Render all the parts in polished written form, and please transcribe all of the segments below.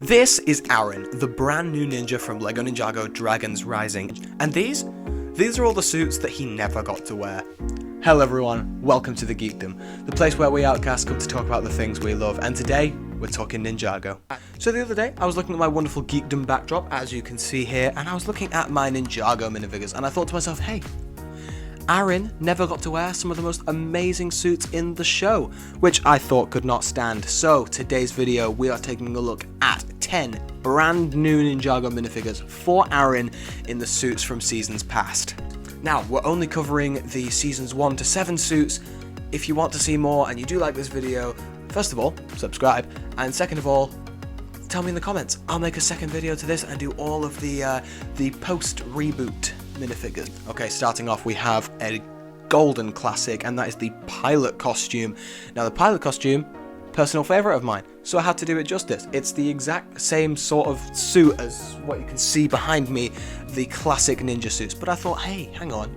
This is Aaron, the brand new ninja from LEGO Ninjago Dragons Rising, and these are all the suits that he never got to wear. Hello everyone, welcome to the Geekdom, the place where we outcasts come to talk about the things we love, and today we're talking Ninjago. So the other day I was looking at my wonderful Geekdom backdrop, as you can see here, and I was looking at my Ninjago minifigures, and I thought to myself, hey, Aaron never got to wear some of the most amazing suits in the show, which I thought could not stand. So today's video we are taking a look at 10 brand new Ninjago minifigures for Aaron in the suits from seasons past. Now, we're only covering the seasons 1 to 7 suits. If you want to see more and you do like this video, first of all, subscribe, and second of all, tell me in the comments. I'll make a second video to this and do all of the post-reboot minifigures. Okay, starting off we have a golden classic, and that is the pilot costume. Now the pilot costume, personal favourite of mine, so I had to do it justice. It's the exact same sort of suit as what you can see behind me, the classic ninja suits, but I thought, hey, hang on,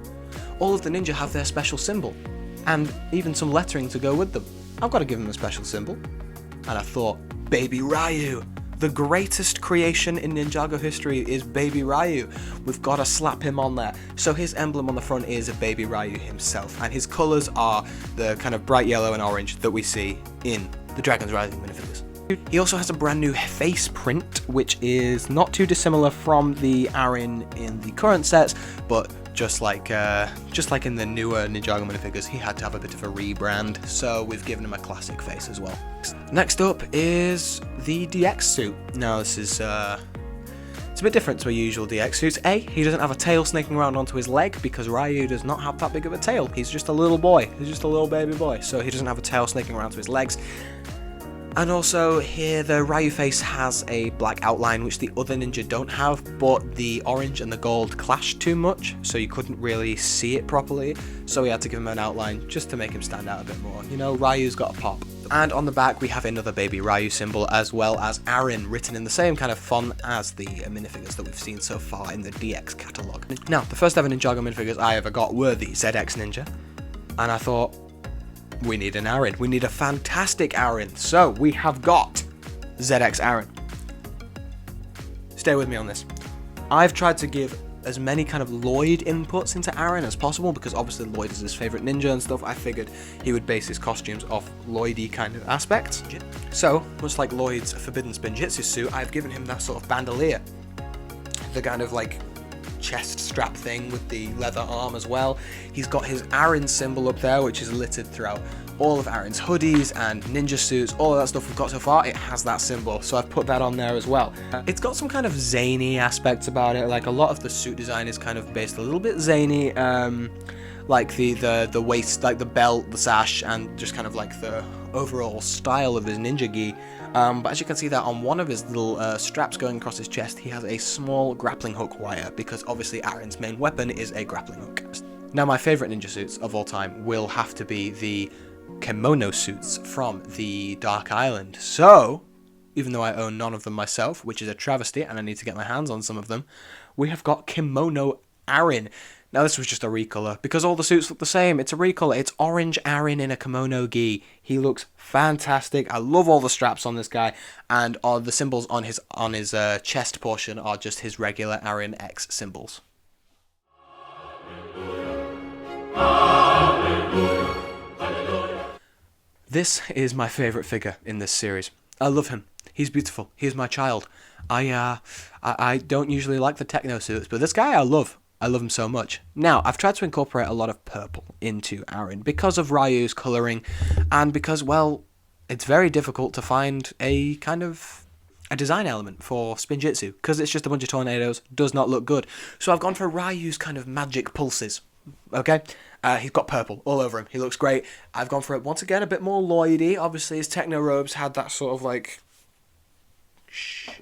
all of the ninja have their special symbol, and even some lettering to go with them. I've got to give them a special symbol, and I thought, Baby Ryu. The greatest creation in Ninjago history is Baby Ryu. We've got to slap him on there. So his emblem on the front is a Baby Ryu himself, and his colours are the kind of bright yellow and orange that we see in the Dragons Rising minifigures. He also has a brand new face print, which is not too dissimilar from the Aaron in the current sets, but just like in the newer Ninjago minifigures, he had to have a bit of a rebrand, so we've given him a classic face as well. Next up is the DX suit. Now this is it's a bit different to a usual DX suit. A, he doesn't have a tail snaking around onto his leg because Ryu does not have that big of a tail. He's just a little boy. He's just a little baby boy, so he doesn't have a tail snaking around to his legs. And also here the Ryu face has a black outline which the other ninja don't have, but the orange and the gold clash too much, so you couldn't really see it properly, so we had to give him an outline just to make him stand out a bit more. You know, Ryu's got a pop. And on the back we have another Baby Ryu symbol, as well as Aaron written in the same kind of font as the minifigures that we've seen so far in the DX catalogue. Now, the first ever Ninjago minifigures I ever got were the ZX Ninja, and I thought, we need an Aaron. We need a fantastic Aaron. So we have got ZX Aaron. Stay with me on this. I've tried to give as many kind of Lloyd inputs into Aaron as possible, because obviously Lloyd is his favourite ninja and stuff. I figured he would base his costumes off Lloyd-y kind of aspects. So, much like Lloyd's Forbidden Spinjitzu suit, I've given him that sort of bandolier. The kind of like chest strap thing with the leather arm as well. He's got his Aaron symbol up there, which is littered throughout all of Aaron's hoodies and ninja suits. All of that stuff we've got so far, it has that symbol, so I've put that on there as well. It's got some kind of zany aspects about it, like a lot of the suit design is kind of based a little bit zany, like the waist, like the belt, the sash, and just kind of like the overall style of his ninja gi. But as you can see that on one of his little straps going across his chest, he has a small grappling hook wire, because obviously Aaron's main weapon is a grappling hook. Now my favourite ninja suits of all time will have to be the kimono suits from the Dark Island. So, even though I own none of them myself, which is a travesty and I need to get my hands on some of them, we have got Kimono Aaron. Now this was just a recolor, because all the suits look the same. It's a recolor. It's orange Aaron in a kimono gi. He looks fantastic. I love all the straps on this guy, and all the symbols on his chest portion are just his regular Aaron X symbols. This is my favourite figure in this series. I love him. He's beautiful. He's my child. I don't usually like the techno suits, but this guy I love. I love him so much. Now, I've tried to incorporate a lot of purple into Aaron because of Ryu's colouring, and because, well, it's very difficult to find a kind of a design element for Spinjitzu, because it's just a bunch of tornadoes, does not look good. So I've gone for Ryu's kind of magic pulses, okay? He's got purple all over him. He looks great. I've gone for it, once again, a bit more Lloyd-y. Obviously, his techno robes had that sort of, like,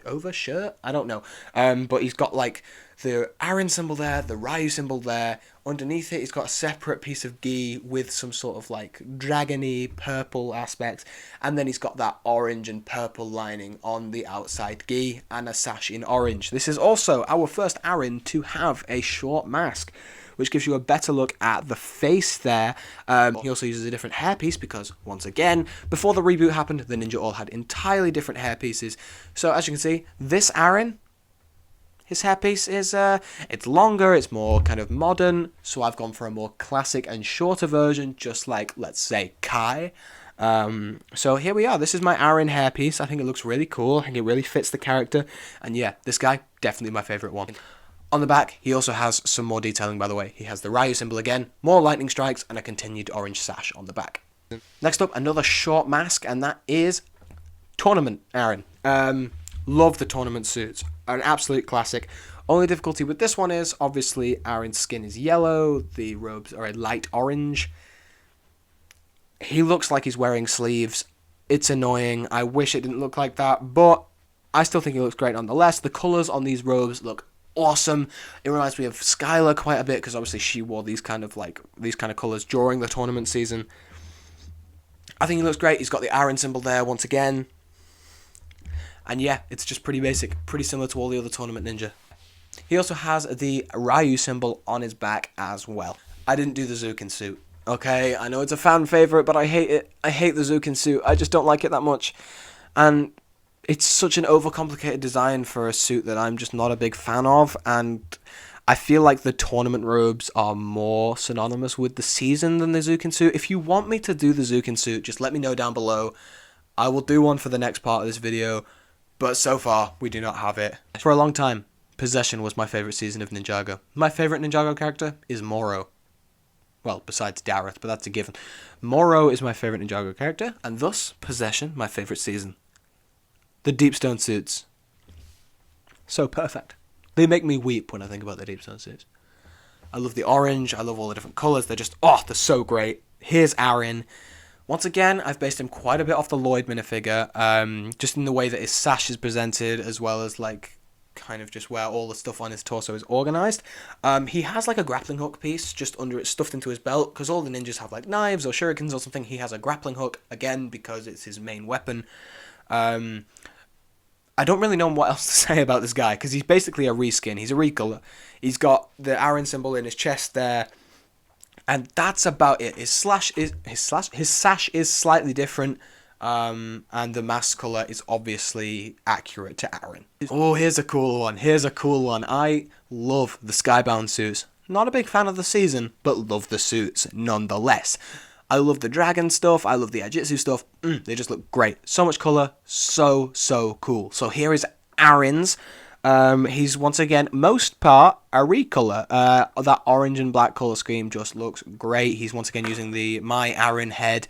overshirt? I don't know. But he's got, like, the Aaron symbol there, the Ryu symbol there. Underneath it, he's got a separate piece of gi with some sort of, like, dragony purple aspect. And then he's got that orange and purple lining on the outside gi and a sash in orange. This is also our first Aaron to have a short mask, which gives you a better look at the face there. He also uses a different hairpiece because, once again, before the reboot happened, the ninja all had entirely different hairpieces. So as you can see, this Aaron, his hairpiece is, it's longer, it's more kind of modern, so I've gone for a more classic and shorter version, just like, let's say, Kai. So here we are, this is my Aaron hairpiece. I think it looks really cool, I think it really fits the character, and yeah, this guy, definitely my favourite one. On the back, he also has some more detailing, by the way. He has the Ryu symbol again, more lightning strikes, and a continued orange sash on the back. Next up, another short mask, and that is Tournament Aaron. Love the tournament suits. An absolute classic. Only difficulty with this one is, obviously, Aaron's skin is yellow, the robes are a light orange. He looks like he's wearing sleeves. It's annoying. I wish it didn't look like that, but I still think he looks great nonetheless. The colours on these robes look awesome. It reminds me of Skylar quite a bit, because obviously she wore these kind of colours during the tournament season. I think he looks great. He's got the Aaron symbol there once again. And yeah, it's just pretty basic, pretty similar to all the other Tournament Ninja. He also has the Ryu symbol on his back as well. I didn't do the Zukin suit, okay? I know it's a fan favourite, but I hate it. I hate the Zukin suit. I just don't like it that much. And it's such an overcomplicated design for a suit that I'm just not a big fan of. And I feel like the tournament robes are more synonymous with the season than the Zukin suit. If you want me to do the Zukin suit, just let me know down below. I will do one for the next part of this video. But so far, we do not have it. For a long time, Possession was my favourite season of Ninjago. My favourite Ninjago character is Moro. Well, besides Dareth, but that's a given. Moro is my favourite Ninjago character, and thus, Possession, my favourite season. The Deepstone suits. So perfect. They make me weep when I think about the Deepstone suits. I love the orange, I love all the different colours, they're just, oh, they're so great. Here's Aaron. Once again, I've based him quite a bit off the Lloyd minifigure, just in the way that his sash is presented, as well as, like, kind of just where all the stuff on his torso is organised. He has, like, a grappling hook piece just under it, stuffed into his belt, because all the ninjas have, like, knives or shurikens or something. He has a grappling hook, again, because it's his main weapon. I don't really know what else to say about this guy, because he's basically a reskin. He's a recolor. He's got the Aaron symbol in his chest there. And that's about it. His sash is slightly different, and the mask colour is obviously accurate to Aaron. Oh, here's a cool one. I love the Skybound suits. Not a big fan of the season, but love the suits nonetheless. I love the dragon stuff. I love the Ajitsu stuff. They just look great. So much colour. So cool. So here is Aaron's. He's once again most part a recolor. That orange and black color scheme just looks great. He's once again using the My Aaron head,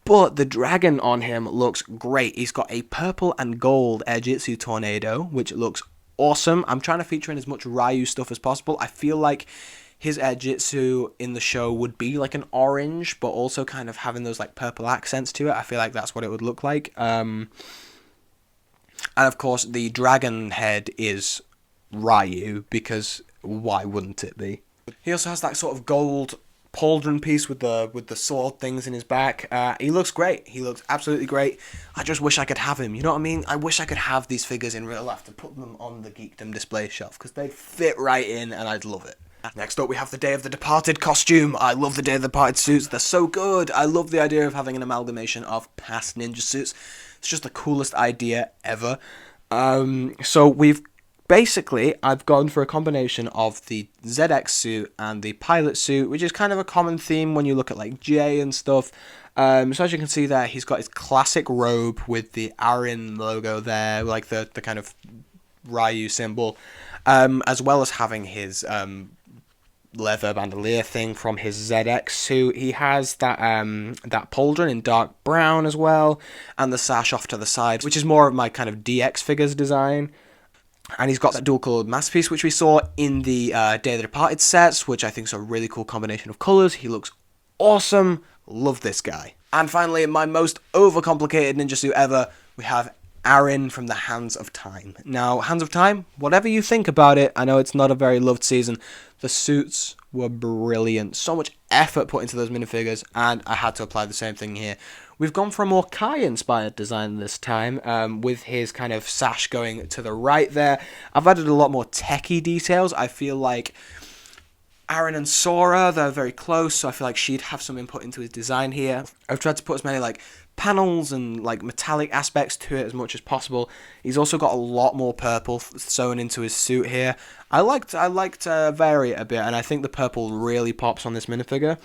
but the dragon on him looks great. He's got a purple and gold Ajitsu tornado, which looks awesome. I'm trying to feature in as much Ryu stuff as possible. I feel like his Ajitsu in the show would be like an orange, but also kind of having those like purple accents to it. I feel like that's what it would look like. And of course, the dragon head is Ryu, because why wouldn't it be? He also has that sort of gold pauldron piece with the sword things in his back. He looks great. He looks absolutely great. I just wish I could have him. You know what I mean? I wish I could have these figures in real life to put them on the Geekdom display shelf, because they'd fit right in, and I'd love it. Next up, we have the Day of the Departed costume. I love the Day of the Departed suits. They're so good. I love the idea of having an amalgamation of past ninja suits. It's just the coolest idea ever. So I've gone for a combination of the ZX suit and the pilot suit, which is kind of a common theme when you look at like Jay and stuff. So as you can see there, he's got his classic robe with the Aaron logo there, like the kind of Ryu symbol, as well as having his leather bandolier thing from his ZX suit. He has that pauldron in dark brown as well, and the sash off to the side, which is more of my kind of DX figures design. And he's got that dual coloured masterpiece, which we saw in the Day of the Departed sets, which I think is a really cool combination of colours. He looks awesome. Love this guy. And finally, in my most overcomplicated ninja suit ever, we have Aaron from the Hands of Time. Now, Hands of Time, whatever you think about it, I know it's not a very loved season. The suits were brilliant. So much effort put into those minifigures, and I had to apply the same thing here. We've gone for a more Kai-inspired design this time, with his kind of sash going to the right there. I've added a lot more techie details. I feel like Aaron and Sora, they're very close, so I feel like she'd have some input into his design here. I've tried to put as many like panels and like metallic aspects to it as much as possible. He's also got a lot more purple sewn into his suit here. I liked to vary it a bit, and I think the purple really pops on this minifigure.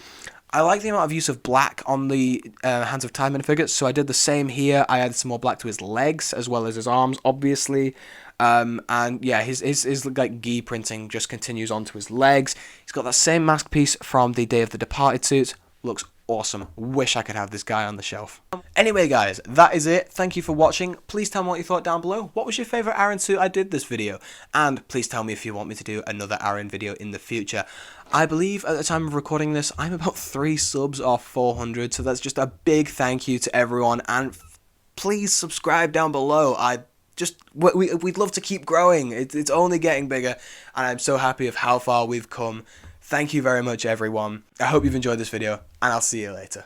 I like the amount of use of black on the Hands of Time minifigures, so I did the same here. I added some more black to his legs as well as his arms, obviously. And yeah, his like gi printing just continues onto his legs. He's got that same mask piece from the Day of the Departed suit. Looks awesome. Wish I could have this guy on the shelf. Anyway, guys, that is it. Thank you for watching. Please tell me what you thought down below. What was your favourite Aaron suit I did this video? And please tell me if you want me to do another Aaron video in the future. I believe at the time of recording this, I'm about 3 subs off 400, so that's just a big thank you to everyone. And please subscribe down below. We'd love to keep growing. It's only getting bigger, and I'm so happy of how far we've come. Thank you very much, everyone. I hope you've enjoyed this video, and I'll see you later.